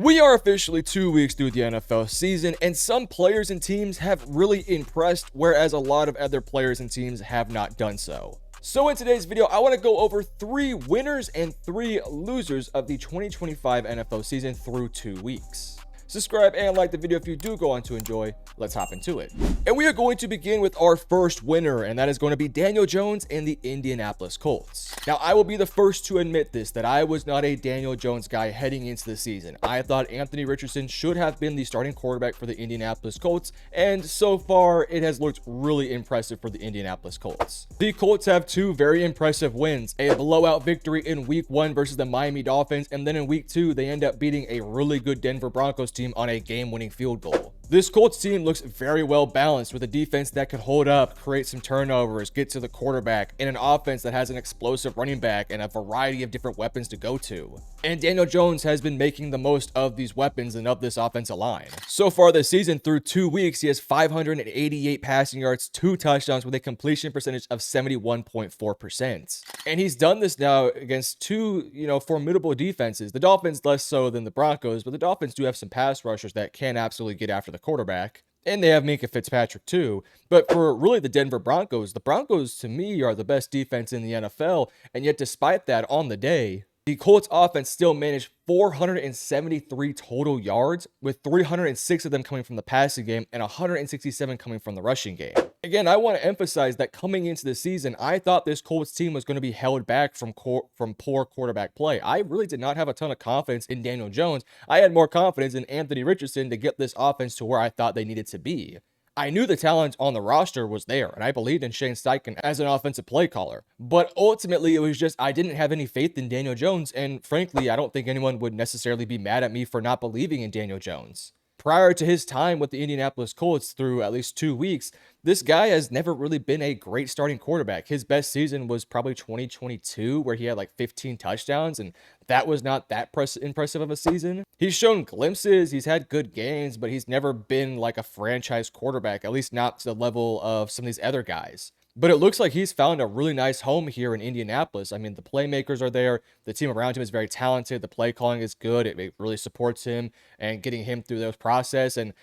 We are officially 2 weeks through the NFL season, and some players and teams have really impressed, whereas a lot of other players and teams have not done so. So in today's video, I want to go over 3 winners and 3 losers of the 2025 NFL season through 2 weeks. Subscribe and like the video if you do go on to enjoy. Let's hop into it. And we are going to begin with our first winner, and that is going to be Daniel Jones and the Indianapolis Colts. Now, I will be the first to admit this, that I was not a Daniel Jones guy heading into the season. I thought Anthony Richardson should have been the starting quarterback for the Indianapolis Colts, and so far it has looked really impressive for the Indianapolis Colts. The Colts have 2 very impressive wins, a blowout victory in week 1 versus the Miami Dolphins, and then in week 2 they end up beating a really good Denver Broncos team on a game-winning field goal. This Colts team looks very well balanced, with a defense that can hold up, create some turnovers, get to the quarterback, and an offense that has an explosive running back and a variety of different weapons to go to. And Daniel Jones has been making the most of these weapons and of this offensive line. So far this season, through 2 weeks, he has 588 passing yards, 2 touchdowns with a completion percentage of 71.4%. And he's done this now against 2, formidable defenses. The Dolphins less so than the Broncos, but the Dolphins do have some pass rushers that can absolutely get after the quarterback. And they have Minkah Fitzpatrick too. But for really the Denver Broncos, the Broncos to me are the best defense in the NFL. And yet despite that, on the day, the Colts offense still managed 473 total yards, with 306 of them coming from the passing game and 167 coming from the rushing game. Again, I want to emphasize that coming into the season, I thought this Colts team was going to be held back from poor quarterback play. I really did not have a ton of confidence in Daniel Jones. I had more confidence in Anthony Richardson to get this offense to where I thought they needed to be. I knew the talent on the roster was there, and I believed in Shane Steichen as an offensive play caller. But ultimately, it was just I didn't have any faith in Daniel Jones, and frankly, I don't think anyone would necessarily be mad at me for not believing in Daniel Jones. Prior to his time with the Indianapolis Colts through at least 2 weeks, this guy has never really been a great starting quarterback. His best season was probably 2022, where he had like 15 touchdowns, and that was not that impressive of a season. He's shown glimpses, he's had good games, but he's never been like a franchise quarterback, at least not to the level of some of these other guys. But it looks like he's found a really nice home here in Indianapolis. I mean, the playmakers are there. The team around him is very talented. The play calling is good. It really supports him and getting him through this process. And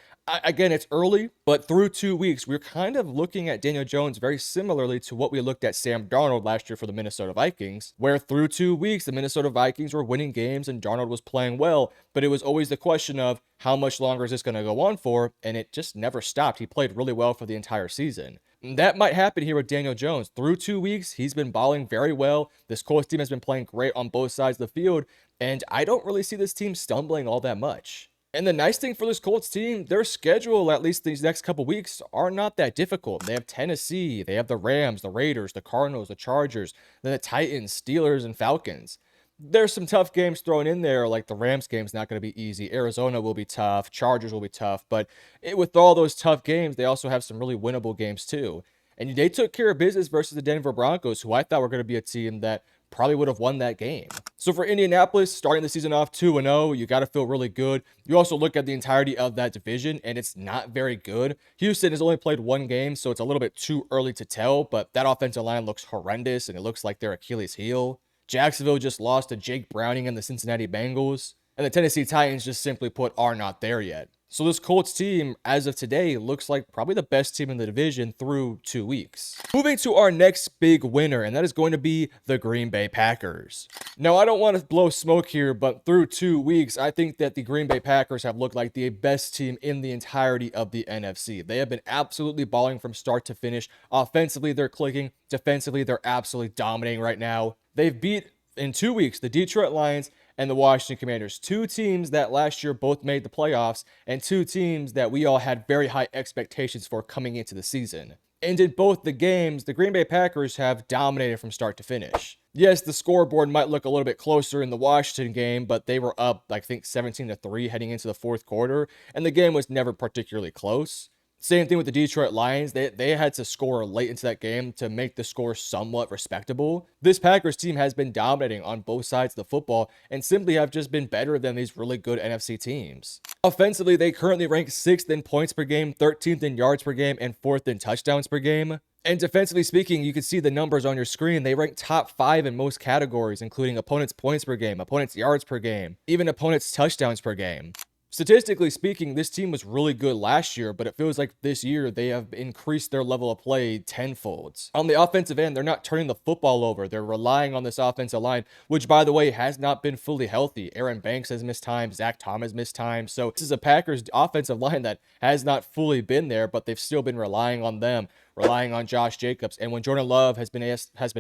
again, it's early, but through 2 weeks, we're kind of looking at Daniel Jones very similarly to what we looked at Sam Darnold last year for the Minnesota Vikings, where through 2 weeks, the Minnesota Vikings were winning games and Darnold was playing well, but it was always the question of how much longer is this going to go on for, and it just never stopped. He played really well for the entire season. That might happen here with Daniel Jones. Through 2 weeks, he's been balling very well. This Colts team has been playing great on both sides of the field, and I don't really see this team stumbling all that much. And the nice thing for this Colts team, their schedule, at least these next couple weeks, are not that difficult. They have Tennessee, they have the Rams, the Raiders, the Cardinals, the Chargers, then the Titans, Steelers, and Falcons. There's some tough games thrown in there, like the Rams game's not going to be easy. Arizona will be tough. Chargers will be tough. But with all those tough games, they also have some really winnable games too. And they took care of business versus the Denver Broncos, who I thought were going to be a team that probably would have won that game. So for Indianapolis, starting the season off 2-0, you got to feel really good. You also look at the entirety of that division, and it's not very good. Houston has only played 1 game, so it's a little bit too early to tell, but that offensive line looks horrendous, and it looks like their Achilles heel. Jacksonville just lost to Jake Browning and the Cincinnati Bengals, and the Tennessee Titans just simply put are not there yet. So this Colts team, as of today, looks like probably the best team in the division through 2 weeks. Moving to our next big winner, and that is going to be the Green Bay Packers. Now, I don't want to blow smoke here, but through 2 weeks, I think that the Green Bay Packers have looked like the best team in the entirety of the NFC. They have been absolutely balling from start to finish. Offensively, they're clicking. Defensively, they're absolutely dominating right now. They've beat, in 2 weeks, the Detroit Lions and the Washington Commanders, 2 teams that last year both made the playoffs, and 2 teams that we all had very high expectations for coming into the season. And in both the games, the Green Bay Packers have dominated from start to finish. Yes, the scoreboard might look a little bit closer in the Washington game, but they were up, I think, 17-3 heading into the 4th quarter, and the game was never particularly close. Same thing with the Detroit Lions. They had to score late into that game to make the score somewhat respectable. This Packers team has been dominating on both sides of the football and simply have just been better than these really good NFC teams. Offensively, they currently rank 6th in points per game, 13th in yards per game, and 4th in touchdowns per game. And defensively speaking, you can see the numbers on your screen. They rank top 5 in most categories, including opponents' points per game, opponents' yards per game, even opponents' touchdowns per game. Statistically speaking, this team was really good last year, but it feels like this year they have increased their level of play tenfold. On the offensive end, they're not turning the football over. They're relying on this offensive line, which, by the way, has not been fully healthy. Aaron Banks has missed time. Zach Tom has missed time. So this is a Packers offensive line that has not fully been there, but they've still been relying on them, relying on Josh Jacobs. And when Jordan Love has been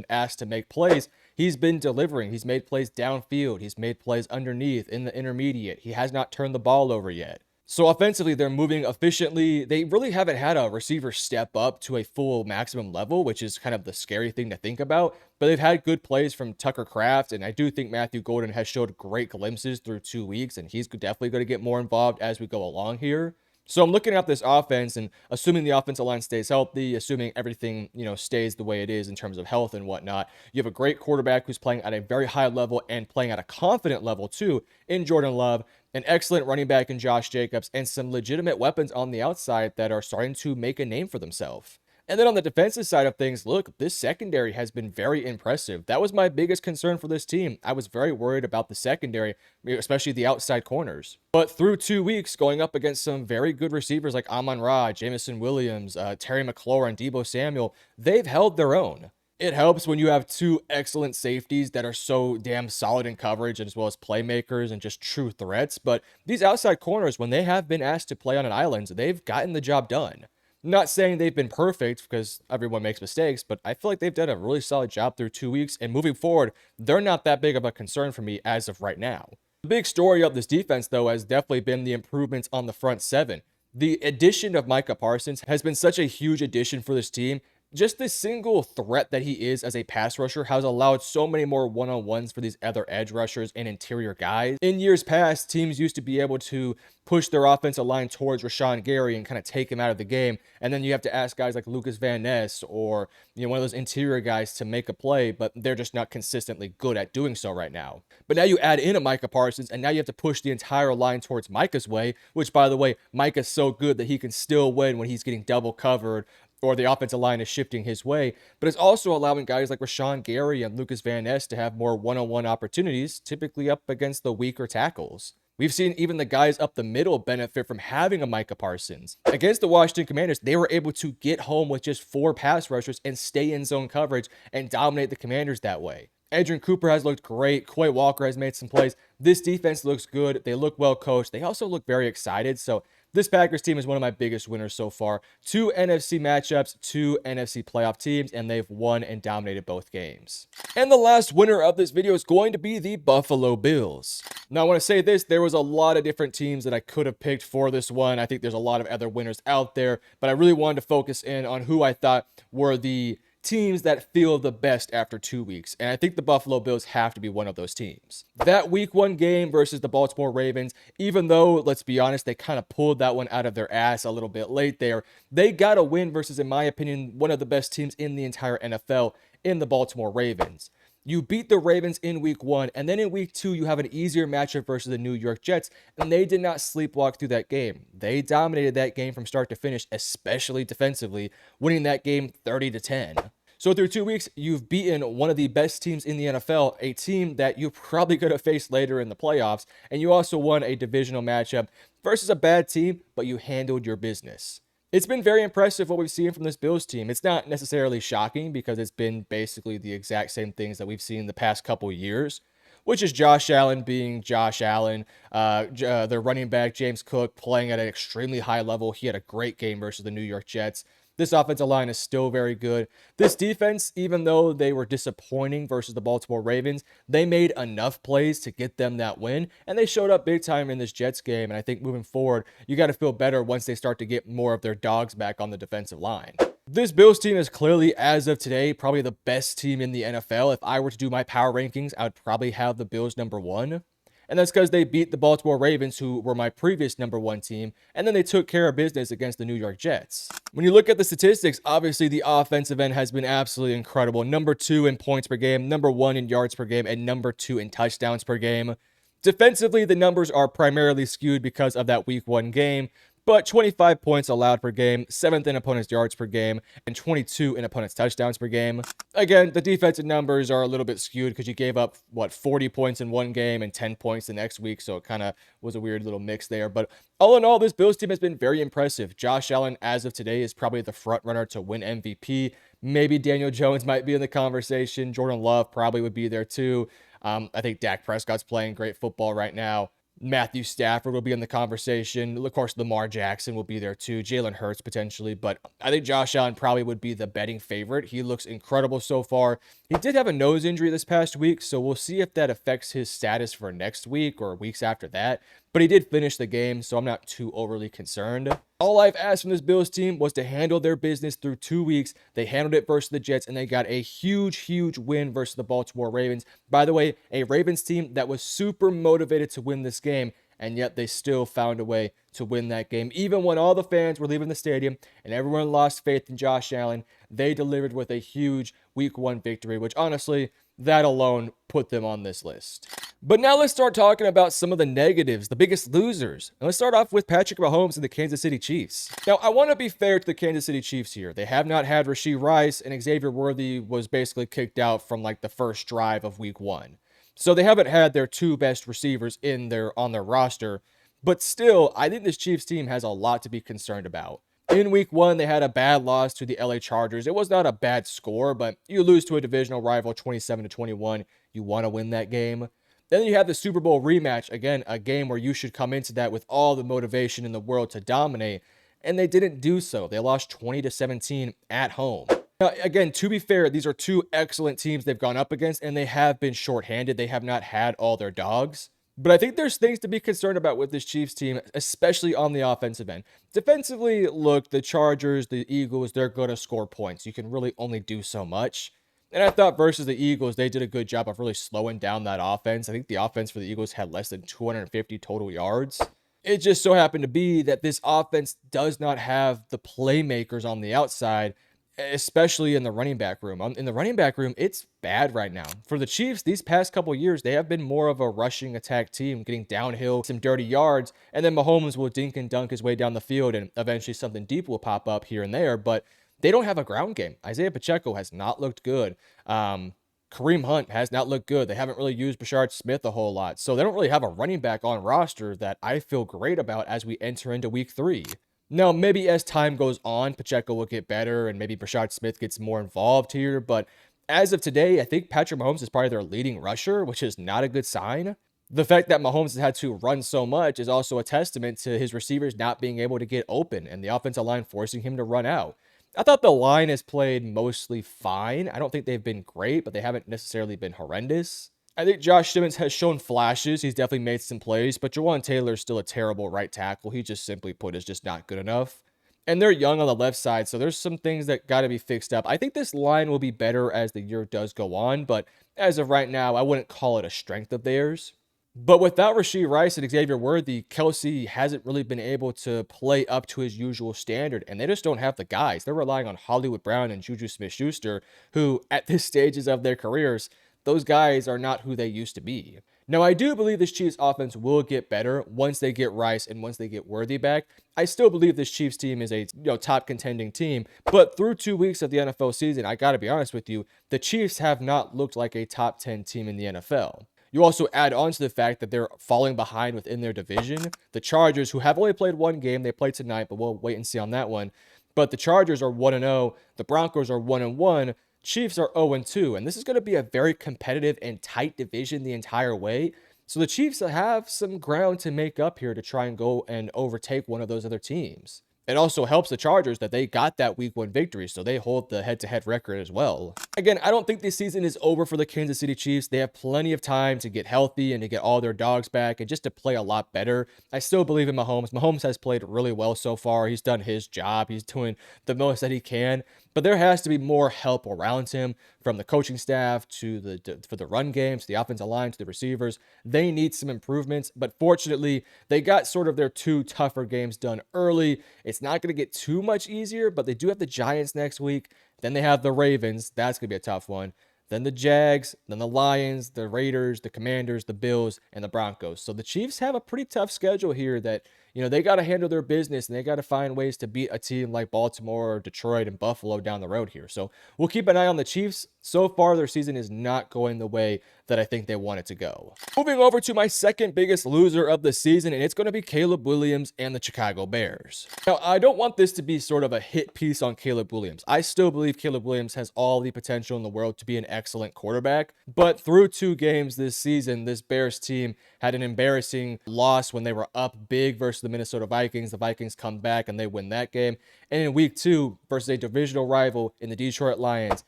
asked to make plays, he's been delivering. He's made plays downfield. He's made plays underneath in the intermediate. He has not turned the ball over yet. So offensively, they're moving efficiently. They really haven't had a receiver step up to a full maximum level, which is kind of the scary thing to think about. But they've had good plays from Tucker Kraft, and I do think Matthew Golden has showed great glimpses through 2 weeks, and he's definitely going to get more involved as we go along here. So I'm looking at this offense and assuming the offensive line stays healthy, assuming everything, stays the way it is in terms of health and whatnot. You have a great quarterback who's playing at a very high level and playing at a confident level too in Jordan Love, an excellent running back in Josh Jacobs, and some legitimate weapons on the outside that are starting to make a name for themselves. And then on the defensive side of things, look, this secondary has been very impressive. That was my biggest concern for this team. I was very worried about the secondary, especially the outside corners. But through 2 weeks, going up against some very good receivers like Amon-Ra, Jamison Williams, Terry McLaurin, Deebo Samuel, they've held their own. It helps when you have 2 excellent safeties that are so damn solid in coverage, as well as playmakers and just true threats. But these outside corners, when they have been asked to play on an island, they've gotten the job done. Not saying they've been perfect because everyone makes mistakes, but I feel like they've done a really solid job through 2 weeks. And moving forward, they're not that big of a concern for me as of right now. The big story of this defense, though, has definitely been the improvements on the front 7. The addition of Micah Parsons has been such a huge addition for this team. Just the single threat that he is as a pass rusher has allowed so many more one-on-ones for these other edge rushers and interior guys. In years past, teams used to be able to push their offensive line towards Rashawn Gary and kind of take him out of the game. And then you have to ask guys like Lucas Van Ness or one of those interior guys to make a play, but they're just not consistently good at doing so right now. But now you add in a Micah Parsons, and now you have to push the entire line towards Micah's way, which, by the way, Micah's so good that he can still win when he's getting double covered or the offensive line is shifting his way, but it's also allowing guys like Rashawn Gary and Lucas Van Ness to have more one-on-one opportunities, typically up against the weaker tackles. We've seen even the guys up the middle benefit from having a Micah Parsons. Against the Washington Commanders, they were able to get home with just 4 pass rushers and stay in zone coverage and dominate the Commanders that way. Adrian Cooper has looked great. Coy Walker has made some plays. This defense looks good. They look well coached. They also look very excited. So this Packers team is one of my biggest winners so far. 2 NFC matchups, 2 NFC playoff teams, and they've won and dominated both games. And the last winner of this video is going to be the Buffalo Bills. Now, I want to say this, there was a lot of different teams that I could have picked for this one. I think there's a lot of other winners out there, but I really wanted to focus in on who I thought were the teams that feel the best after 2 weeks, and I think the Buffalo Bills have to be one of those teams. That week 1 game versus the Baltimore Ravens, even though, let's be honest, they kind of pulled that one out of their ass a little bit late there, they got a win versus, in my opinion, one of the best teams in the entire NFL in the Baltimore Ravens. You beat the Ravens in week 1, and then in week 2, you have an easier matchup versus the New York Jets, and they did not sleepwalk through that game. They dominated that game from start to finish, especially defensively, winning that game 30-10. So through 2 weeks, you've beaten one of the best teams in the NFL, a team that you probably could have faced later in the playoffs, and you also won a divisional matchup versus a bad team, but you handled your business. It's been very impressive what we've seen from this Bills team. It's not necessarily shocking because it's been basically the exact same things that we've seen the past couple years, which is Josh Allen being Josh Allen, their running back James Cook playing at an extremely high level. He had a great game versus the New York Jets. This offensive line is still very good. This defense, even though they were disappointing versus the Baltimore Ravens, they made enough plays to get them that win, and they showed up big time in this Jets game, and I think moving forward, you got to feel better once they start to get more of their dogs back on the defensive line. This Bills team is clearly, as of today, probably the best team in the NFL. If I were to do my power rankings, I would probably have the Bills number 1. And that's because they beat the Baltimore Ravens, who were my previous number 1 team, and then they took care of business against the New York Jets. When you look at the statistics, obviously the offensive end has been absolutely incredible. Number 2 in points per game, number 1 in yards per game, and number 2 in touchdowns per game. Defensively, the numbers are primarily skewed because of that week 1 game, but 25 points allowed per game, 7th in opponent's yards per game, and 22 in opponent's touchdowns per game. Again, the defensive numbers are a little bit skewed because you gave up, 40 points in one game and 10 points the next week, so it kind of was a weird little mix there. But all in all, this Bills team has been very impressive. Josh Allen, as of today, is probably the front runner to win MVP. Maybe Daniel Jones might be in the conversation. Jordan Love probably would be there too. I think Dak Prescott's playing great football right now. Matthew Stafford will be in the conversation. Of course, Lamar Jackson will be there too. Jalen Hurts potentially. But I think Josh Allen probably would be the betting favorite. He looks incredible so far. He did have a nose injury this past week, so we'll see if that affects his status for next week or weeks after that. But he did finish the game, so I'm not too overly concerned. All I've asked from this Bills team was to handle their business through 2 weeks. They handled it versus the Jets, and they got a huge win versus the Baltimore Ravens. By the way, a Ravens team that was super motivated to win this game, and yet they still found a way to win that game. Even when all the fans were leaving the stadium and everyone lost faith in Josh Allen, they delivered with a huge Week 1 victory, which honestly, that alone put them on this list. But now let's start talking about some of the negatives, the biggest losers. And let's start off with Patrick Mahomes and the Kansas City Chiefs. Now, I want to be fair to the Kansas City Chiefs here. They have not had Rashee Rice, and Xavier Worthy was basically kicked out from like the first drive of Week 1. So they haven't had their 2 best receivers on their roster. But still, I think this Chiefs team has a lot to be concerned about. In Week 1, they had a bad loss to the LA Chargers. It was not a bad score, but you lose to a divisional rival 27-21. You want to win that game. Then you have the Super Bowl rematch. Again, a game where you should come into that with all the motivation in the world to dominate. And they didn't do so. They lost 20-17 at home. Now, again, to be fair, these are 2 excellent teams they've gone up against, and they have been shorthanded. They have not had all their dogs. But I think there's things to be concerned about with this Chiefs team, especially on the offensive end. Defensively, look, the Chargers, the Eagles, they're going to score points. You can really only do so much. And I thought versus the Eagles, they did a good job of really slowing down that offense. I think the offense for the Eagles had less than 250 total yards. It just so happened to be that this offense does not have the playmakers on the outside, especially in the running back room. In the running back room, it's bad right now. For the Chiefs, these past couple years, they have been more of a rushing attack team, getting downhill, some dirty yards, and then Mahomes will dink and dunk his way down the field, and eventually something deep will pop up here and there, but they don't have a ground game. Isaiah Pacheco has not looked good. Kareem Hunt has not looked good. They haven't really used Brashard Smith a whole lot, so they don't really have a running back on roster that I feel great about as we enter into Week 3. Now, maybe as time goes on, Pacheco will get better and maybe Brashard Smith gets more involved here. But as of today, I think Patrick Mahomes is probably their leading rusher, which is not a good sign. The fact that Mahomes has had to run so much is also a testament to his receivers not being able to get open and the offensive line forcing him to run out. I thought the line has played mostly fine. I don't think they've been great, but they haven't necessarily been horrendous. I think Josh Simmons has shown flashes. He's definitely made some plays, but Jawan Taylor is still a terrible right tackle. He just simply put is just not good enough. And they're young on the left side, so there's some things that got to be fixed up. I think this line will be better as the year does go on, but as of right now, I wouldn't call it a strength of theirs. But without Rashee Rice and Xavier Worthy, Kelsey hasn't really been able to play up to his usual standard, and they just don't have the guys. They're relying on Hollywood Brown and Juju Smith-Schuster, who, at this stages of their careers, those guys are not who they used to be. Now, I do believe this Chiefs offense will get better once they get Rice and once they get Worthy back. I still believe this Chiefs team is a top contending team, but through 2 weeks of the NFL season, I got to be honest with you, the Chiefs have not looked like a top 10 team in the NFL. You also add on to the fact that they're falling behind within their division. The Chargers, who have only played 1 game, they played tonight, but we'll wait and see on that one. But the Chargers are 1-0, the Broncos are 1-1, Chiefs are 0-2, and this is going to be a very competitive and tight division the entire way. So the Chiefs have some ground to make up here to try and go and overtake one of those other teams. It also helps the Chargers that they got that Week 1 victory, so they hold the head-to-head record as well. Again, I don't think this season is over for the Kansas City Chiefs. They have plenty of time to get healthy and to get all their dogs back and just to play a lot better. I still believe in Mahomes. Mahomes has played really well so far. He's done his job. He's doing the most that he can. But there has to be more help around him, from the coaching staff to for the run game, to the offensive line, to the receivers. They need some improvements, but fortunately, they got sort of their 2 tougher games done early. It's not going to get too much easier, but they do have the Giants next week. Then they have the Ravens. That's going to be a tough one. Then the Jags, then the Lions, the Raiders, the Commanders, the Bills, and the Broncos. So the Chiefs have a pretty tough schedule here that they got to handle their business and they got to find ways to beat a team like Baltimore or Detroit and Buffalo down the road here. So we'll keep an eye on the Chiefs. So far, their season is not going the way that I think they want it to go. Moving over to my second biggest loser of the season, and it's going to be Caleb Williams and the Chicago Bears. Now, I don't want this to be sort of a hit piece on Caleb Williams. I still believe Caleb Williams has all the potential in the world to be an excellent quarterback, but through 2 games this season, this Bears team had an embarrassing loss when they were up big versus the Minnesota Vikings. The Vikings come back and they win that game. And in week 2 versus a divisional rival in the Detroit Lions,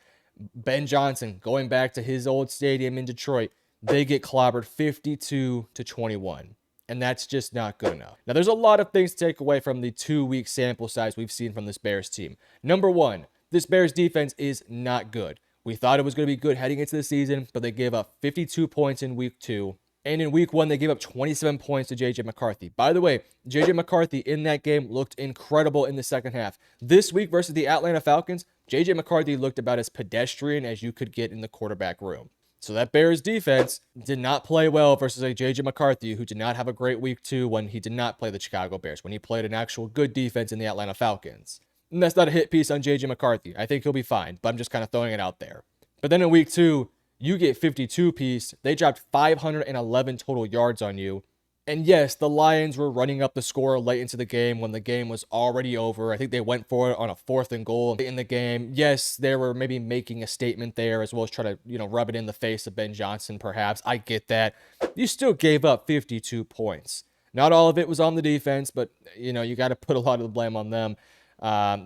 Ben Johnson, going back to his old stadium in Detroit, they get clobbered 52-21. And that's just not good enough. Now, there's a lot of things to take away from the 2-week sample size we've seen from this Bears team. Number 1, this Bears defense is not good. We thought it was going to be good heading into the season, but they gave up 52 points in week 2. And in week 1, they gave up 27 points to J.J. McCarthy. By the way, J.J. McCarthy in that game looked incredible in the second half. This week versus the Atlanta Falcons, J.J. McCarthy looked about as pedestrian as you could get in the quarterback room. So that Bears defense did not play well versus a J.J. McCarthy who did not have a great week 2 when he did not play the Chicago Bears, when he played an actual good defense in the Atlanta Falcons. And that's not a hit piece on J.J. McCarthy. I think he'll be fine, but I'm just kind of throwing it out there. But then in week 2, you get 52 piece. They dropped 511 total yards on you. And yes, the Lions were running up the score late into the game when the game was already over. I think they went for it on a 4th and goal in the game. Yes, they were maybe making a statement there as well as try to, rub it in the face of Ben Johnson, perhaps. I get that. You still gave up 52 points. Not all of it was on the defense, but, you got to put a lot of the blame on them.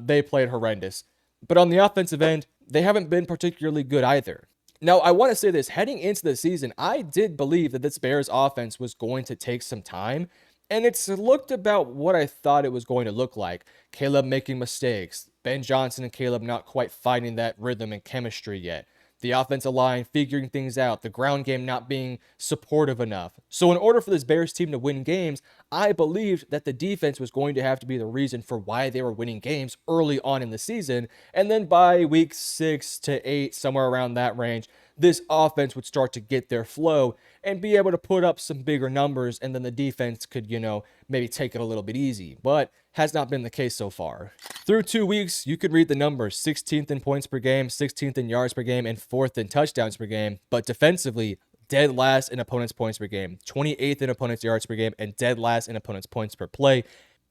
They played horrendous. But on the offensive end, they haven't been particularly good either. Now, I want to say this, heading into the season, I did believe that this Bears offense was going to take some time, and it's looked about what I thought it was going to look like. Caleb making mistakes, Ben Johnson and Caleb not quite finding that rhythm and chemistry yet. The offensive line figuring things out, the ground game not being supportive enough. So in order for this Bears team to win games, I believed that the defense was going to have to be the reason for why they were winning games early on in the season. And then by week 6 to 8, somewhere around that range, this offense would start to get their flow and be able to put up some bigger numbers, and then the defense could, maybe take it a little bit easy. But has not been the case so far. Through 2 weeks, you could read the numbers: 16th in points per game, 16th in yards per game, and 4th in touchdowns per game. But defensively, dead last in opponents' points per game, 28th in opponents' yards per game, and dead last in opponents' points per play,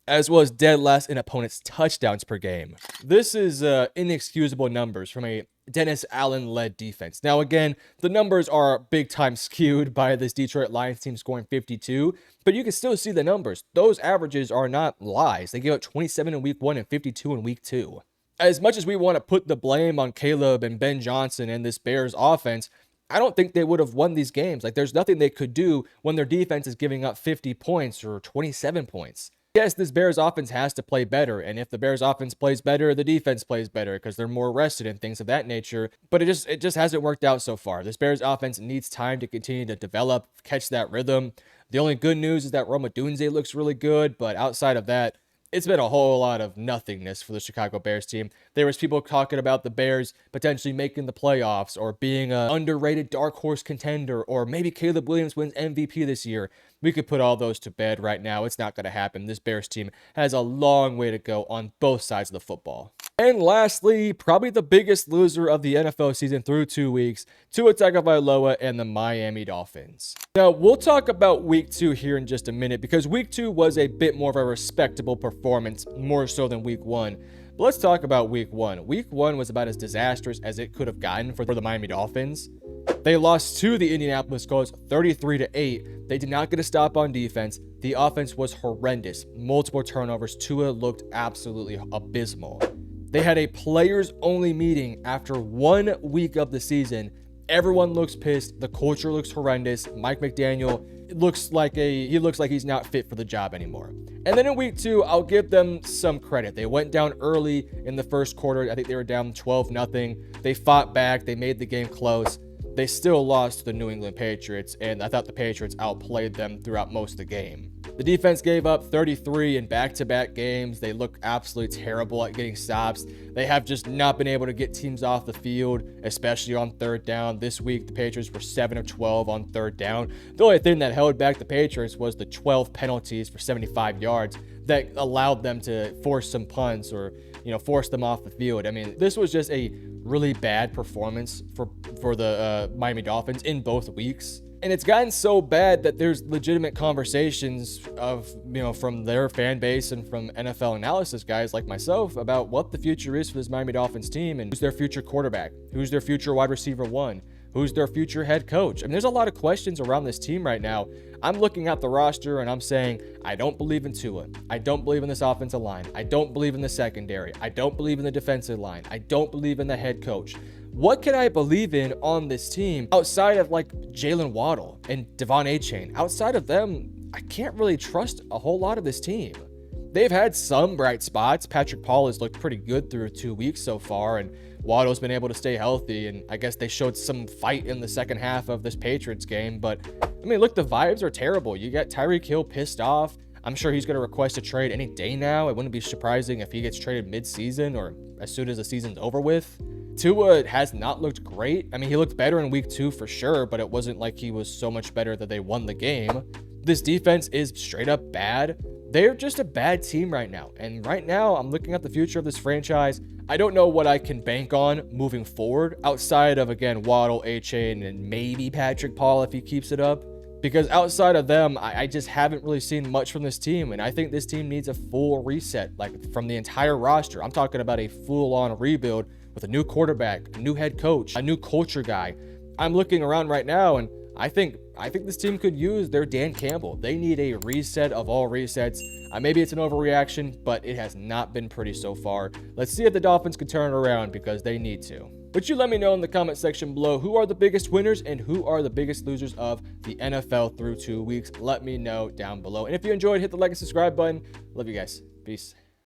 as well as dead last in opponents' touchdowns per game. This is inexcusable numbers from a Dennis Allen-led defense. Now, again, the numbers are big time skewed by this Detroit Lions team scoring 52, but you can still see the numbers. Those averages are not lies. They gave up 27 in week 1 and 52 in week 2. As much as we want to put the blame on Caleb and Ben Johnson and this Bears offense, I don't think they would have won these games. Like, there's nothing they could do when their defense is giving up 50 points or 27 points. Yes, this Bears offense has to play better, and if the Bears offense plays better, the defense plays better because they're more rested and things of that nature, but it just hasn't worked out so far. This Bears offense needs time to continue to develop, catch that rhythm. The only good news is that Rome Odunze looks really good, but outside of that, it's been a whole lot of nothingness for the Chicago Bears team. There was people talking about the Bears potentially making the playoffs or being an underrated dark horse contender, or maybe Caleb Williams wins MVP this year. We could put all those to bed right now. It's not going to happen. This Bears team has a long way to go on both sides of the football. And lastly, probably the biggest loser of the NFL season through 2 weeks, Tua Tagovailoa and the Miami Dolphins. Now, we'll talk about week 2 here in just a minute because week 2 was a bit more of a respectable performance, more so than week 1. But let's talk about week 1. Week 1 was about as disastrous as it could have gotten for the Miami Dolphins. They lost to the Indianapolis Colts 33-8. They did not get a stop on defense. The offense was horrendous. Multiple turnovers. Tua looked absolutely abysmal. They had a players-only meeting after 1 week of the season. Everyone looks pissed. The culture looks horrendous. Mike McDaniel looks like he's not fit for the job anymore. And then in week 2, I'll give them some credit. They went down early in the first quarter. I think they were down 12-0. They fought back. They made the game close. They still lost to the New England Patriots, and I thought the Patriots outplayed them throughout most of the game. The defense gave up 33 in back-to-back games. They look absolutely terrible at getting stops. They have just not been able to get teams off the field, especially on third down. This week, the Patriots were 7 of 12 on third down. The only thing that held back the Patriots was the 12 penalties for 75 yards that allowed them to force some punts or, force them off the field. I mean, this was just a really bad performance for the Miami Dolphins in both weeks. And it's gotten so bad that there's legitimate conversations from their fan base and from NFL analysis guys like myself about what the future is for this Miami Dolphins team and who's their future quarterback, who's their future wide receiver one, who's their future head coach. I mean, there's a lot of questions around this team right now. I'm looking at the roster and I'm saying, I don't believe in Tua. I don't believe in this offensive line. I don't believe in the secondary. I don't believe in the defensive line. I don't believe in the head coach. What can I believe in on this team outside of like Jalen Waddle and Devon Achane? Outside of them, I can't really trust a whole lot of this team. They've had some bright spots. Patrick Paul has looked pretty good through 2 weeks so far, and Waddle's been able to stay healthy, and I guess they showed some fight in the second half of this Patriots game. But, I mean, look, the vibes are terrible. You got Tyreek Hill pissed off. I'm sure he's going to request a trade any day now. It wouldn't be surprising if he gets traded mid-season or as soon as the season's over with. Tua has not looked great. I mean, he looked better in week 2 for sure, but it wasn't like he was so much better that they won the game. This defense is straight up bad. They're just a bad team right now. And right now, I'm looking at the future of this franchise. I don't know what I can bank on moving forward outside of, again, Waddle, Achane, and maybe Patrick Paul if he keeps it up. Because outside of them, I just haven't really seen much from this team. And I think this team needs a full reset, like from the entire roster. I'm talking about a full-on rebuild with a new quarterback, a new head coach, a new culture guy. I'm looking around right now, and I think this team could use their Dan Campbell. They need a reset of all resets. Maybe it's an overreaction, but it has not been pretty so far. Let's see if the Dolphins can turn it around because they need to. But you let me know in the comment section below who are the biggest winners and who are the biggest losers of the NFL through 2 weeks. Let me know down below. And if you enjoyed, hit the like and subscribe button. Love you guys. Peace.